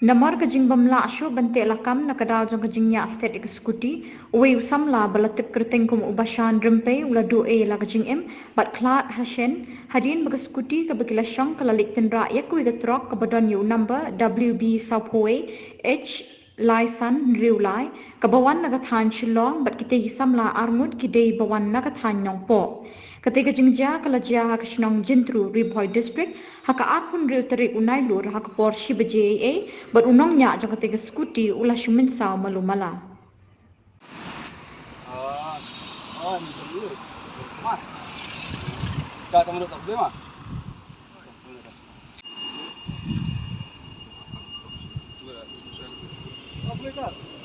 Namar ka Jingim la asho bante lakam na kadaw jong ka Jingya state ka Scooty uwi samla balatip kerteng kum ubashan drempe ula doe la ka Jingim bat klat hashen hadin baga Scooty ka bagila shong ka leit tynrah yakui ka trok ka badon yu number WB Southway H Laisan Riulai ka bawan na ka than Shillong bat kite samla armud kidei bawan na ka than nongpo ketika jingja kalajia haka shnong Jyntru Riboy district haka apun riu tarik unai lur haka por shiba JA but unongnya jong ketika Scooty ulah shumin saw malumala. Ni dulu. Mas. Dah tamu tak boleh mah. Boleh tak?